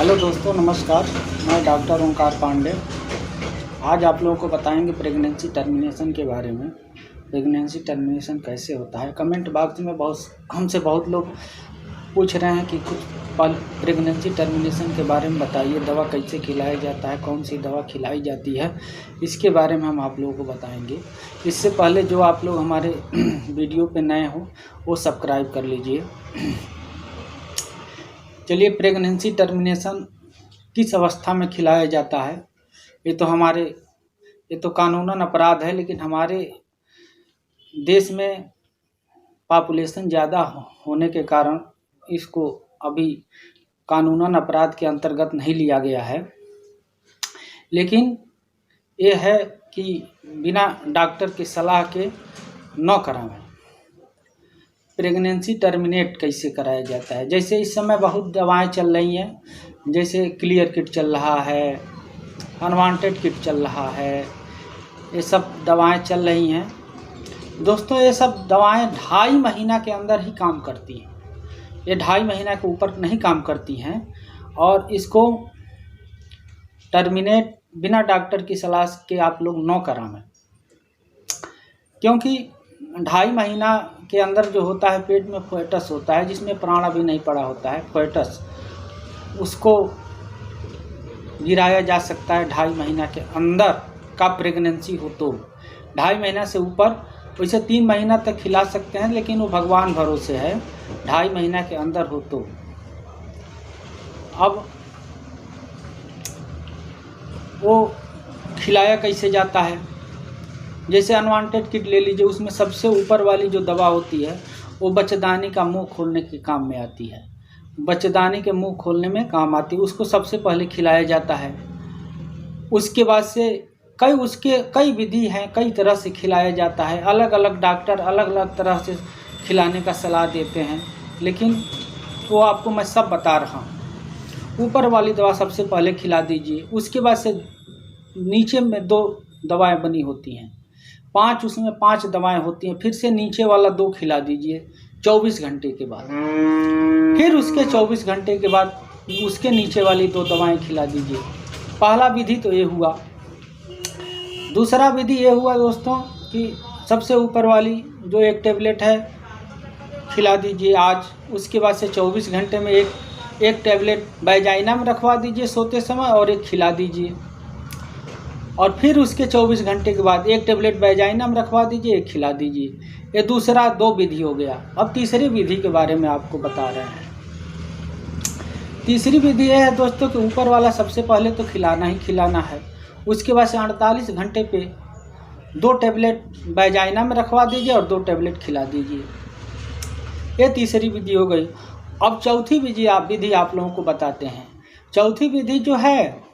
Hello दोस्तों, नमस्कार। मैं डॉक्टर ओंकार पांडे। आज आप लोगों को बताएंगे प्रेगनेंसी टर्मिनेशन के बारे में। प्रेगनेंसी टर्मिनेशन कैसे होता है। कमेंट बॉक्स में हमसे बहुत लोग पूछ रहे हैं कि कुछ प्रेगनेंसी टर्मिनेशन के बारे में बताइए, दवा कैसे खिलाया जाता है, कौन सी दवा खिलाई जाती है, इसके बारे में हम आप लोगों को बताएंगे। इससे पहले जो आप लोग हमारे वीडियो पे नए हो वो सब्सक्राइब कर लीजिए। चलिए, प्रेगनेंसी टर्मिनेशन किस अवस्था में खिलाया जाता है। ये तो कानूनन अपराध है, लेकिन हमारे देश में पॉपुलेशन ज़्यादा होने के कारण इसको अभी कानूनन अपराध के अंतर्गत नहीं लिया गया है। लेकिन ये है कि बिना डॉक्टर की सलाह के न कराएं। प्रेगनेंसी टर्मिनेट कैसे कराया जाता है। जैसे इस समय बहुत दवाएं चल रही हैं, जैसे क्लियर किट चल रहा है, अनवांटेड किट चल रहा है, ये सब दवाएं चल रही हैं। दोस्तों, ये सब दवाएं 2.5 महीना के अंदर ही काम करती हैं। ये 2.5 महीना के ऊपर नहीं काम करती हैं, और इसको टर्मिनेट बिना डॉक्टर की सलाह के आप लोग न कराएं, क्योंकि 2.5 महीना के अंदर जो होता है पेट में फोएटस होता है, जिसमें प्राण अभी नहीं पड़ा होता है। फोएटस उसको गिराया जा सकता है 2.5 महीना के अंदर का प्रेगनेंसी हो तो। 2.5 महीना से ऊपर वैसे 3 महीना तक खिला सकते हैं, लेकिन वो भगवान भरोसे है। 2.5 महीना के अंदर हो तो। अब वो खिलाया कैसे जाता है। जैसे अनवांटेड किट ले लीजिए, उसमें सबसे ऊपर वाली जो दवा होती है वो बच्चेदानी का मुंह खोलने के काम में आती है। बच्चेदानी के मुंह खोलने में काम आती है, उसको सबसे पहले खिलाया जाता है। उसके बाद से कई विधि हैं, कई तरह से खिलाया जाता है। अलग अलग डॉक्टर अलग अलग तरह से खिलाने का सलाह देते हैं, लेकिन वो आपको मैं सब बता रहा हूँ। ऊपर वाली दवा सबसे पहले खिला दीजिए। उसके बाद से नीचे में 2 दवाएं बनी होती हैं, 5 उसमें 5 दवाएं होती हैं। फिर से नीचे वाला 2 खिला दीजिए 24 घंटे के बाद। फिर उसके 24 घंटे के बाद उसके नीचे वाली 2 दवाएं खिला दीजिए। पहला विधि तो ये हुआ। दूसरा विधि ये हुआ दोस्तों कि सबसे ऊपर वाली जो 1 टेबलेट है खिला दीजिए आज। उसके बाद से 24 घंटे में एक टेबलेट वैजाइना में रखवा दीजिए सोते समय, और 1 खिला दीजिए। और फिर उसके 24 घंटे के बाद 1 टेबलेट वैजाइना में रखवा दीजिए, 1 खिला दीजिए। ये दूसरा 2 विधि हो गया। अब तीसरी विधि के बारे में आपको बता रहे हैं। तीसरी विधि यह है दोस्तों कि ऊपर वाला सबसे पहले तो खिलाना ही खिलाना है। उसके बाद से 48 घंटे पे 2 टेबलेट वैजाइना में रखवा दीजिए और 2 टेबलेट खिला दीजिए। ये तीसरी विधि हो गई। अब चौथी विधि आप लोगों को बताते हैं। चौथी विधि जो है,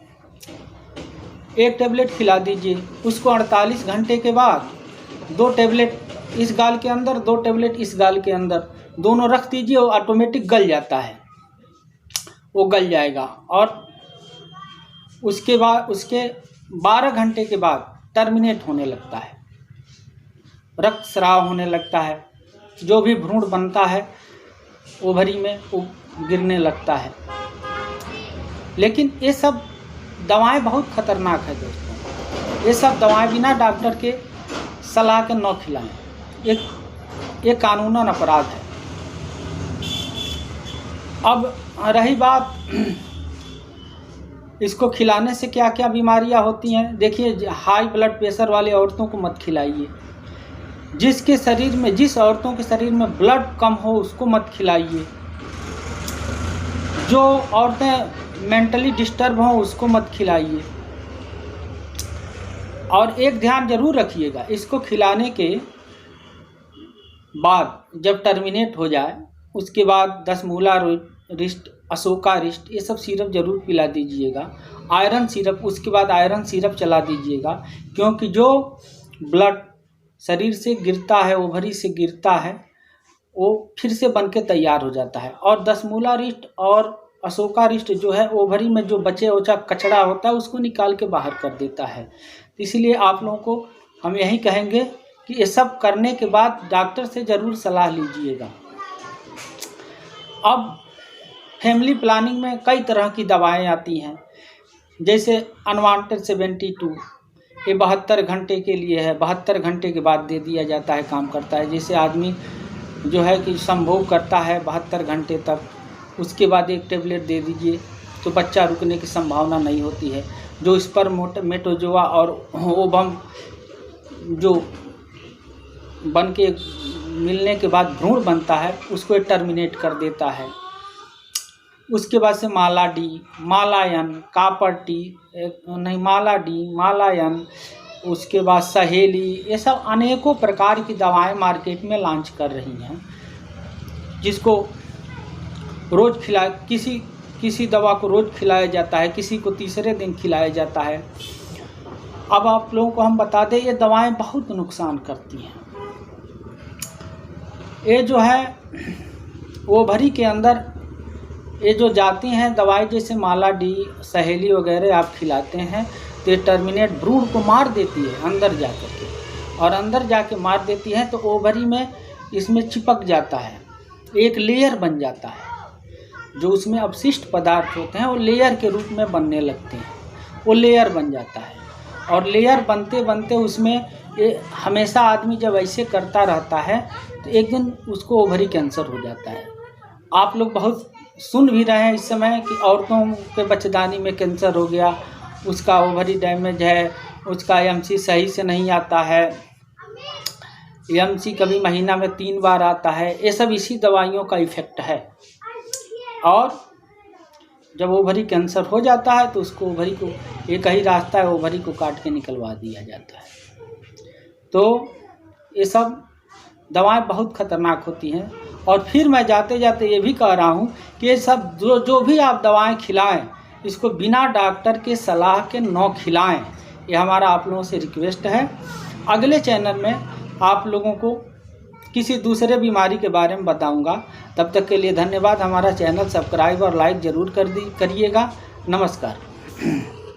1 टेबलेट खिला दीजिए, उसको 48 घंटे के बाद 2 टेबलेट इस गाल के अंदर, 2 टेबलेट इस गाल के अंदर, दोनों रख दीजिए। और ऑटोमेटिक गल जाता है, वो गल जाएगा। और उसके बाद उसके 12 घंटे के बाद टर्मिनेट होने लगता है, रक्त स्राव होने लगता है। जो भी भ्रूण बनता है ओवरी में वो गिरने लगता है। लेकिन ये सब दवाएं बहुत खतरनाक है दोस्तों। ये सब दवाएं बिना डॉक्टर के सलाह के न खिलाएं। ये कानूनन अपराध है। अब रही बात इसको खिलाने से क्या क्या बीमारियां होती हैं। देखिए, हाई ब्लड प्रेशर वाली औरतों को मत खिलाइए। जिस औरतों के शरीर में ब्लड कम हो उसको मत खिलाइए। जो औरतें मेंटली डिस्टर्ब हों उसको मत खिलाइए। और एक ध्यान जरूर रखिएगा, इसको खिलाने के बाद जब टर्मिनेट हो जाए उसके बाद 10 मूला रिस्ट, अशोका रिस्ट, ये सब सिरप जरूर पिला दीजिएगा। आयरन सिरप, उसके बाद आयरन सिरप चला दीजिएगा, क्योंकि जो ब्लड शरीर से गिरता है, ओवरी से गिरता है, वो फिर से बन के तैयार हो जाता है। और 10 मूला रिस्ट और अशोका रिस्ट जो है, ओवरी में जो बचे ओचा कचड़ा होता है उसको निकाल के बाहर कर देता है। इसलिए आप लोगों को हम यही कहेंगे कि ये सब करने के बाद डॉक्टर से ज़रूर सलाह लीजिएगा। अब फैमिली प्लानिंग में कई तरह की दवाएं आती हैं, जैसे अनवांटेड 72, ये 72 घंटे के लिए है, 72 घंटे के बाद दे दिया जाता है, काम करता है। जैसे आदमी जो है कि संभोग करता है 72 घंटे तक, उसके बाद एक टेबलेट दे दीजिए तो बच्चा रुकने की संभावना नहीं होती है। जो स्पर्मेटोजोआ और ओवम जो बन के मिलने के बाद भ्रूण बनता है, उसको टर्मिनेट कर देता है। उसके बाद से माला डी, मालायन, कापर टी, माला डी, मालायन, उसके बाद सहेली, ये सब अनेकों प्रकार की दवाएं मार्केट में लॉन्च कर रही हैं, जिसको रोज़ किसी दवा को रोज़ खिलाया जाता है, किसी को तीसरे दिन खिलाया जाता है। अब आप लोगों को हम बता दें, ये दवाएं बहुत नुकसान करती हैं। ये जो है ओवरी के अंदर ये जो जाती हैं दवाई, जैसे माला डी, सहेली वगैरह आप खिलाते हैं तो ये टर्मिनेट भ्रूण को मार देती है अंदर जा कर के, और अंदर जाके मार देती है तो ओवरी में इसमें चिपक जाता है, एक लेयर बन जाता है। जो उसमें अवशिष्ट पदार्थ होते हैं वो लेयर के रूप में बनने लगते हैं, वो लेयर बन जाता है। और लेयर बनते बनते उसमें ये हमेशा आदमी जब ऐसे करता रहता है तो एक दिन उसको ओवरी कैंसर हो जाता है। आप लोग बहुत सुन भी रहे हैं इस समय कि औरतों के बच्चेदानी में कैंसर हो गया, उसका ओवरी डैमेज है, उसका एमसी सही से नहीं आता है, एमसी कभी महीना में 3 बार आता है। ये सब इसी दवाइयों का इफ़ेक्ट है। और जब ओवरी कैंसर हो जाता है तो उसको ओवरी को एक ही रास्ता है, ओवरी को काट के निकलवा दिया जाता है। तो ये सब दवाएं बहुत ख़तरनाक होती हैं। और फिर मैं जाते जाते ये भी कह रहा हूँ कि ये सब जो भी आप दवाएं खिलाएं, इसको बिना डॉक्टर के सलाह के न खिलाएं। ये हमारा आप लोगों से रिक्वेस्ट है। अगले चैनल में आप लोगों को किसी दूसरे बीमारी के बारे में बताऊंगा। तब तक के लिए धन्यवाद। हमारा चैनल सब्सक्राइब और लाइक ज़रूर करिएगा। नमस्कार।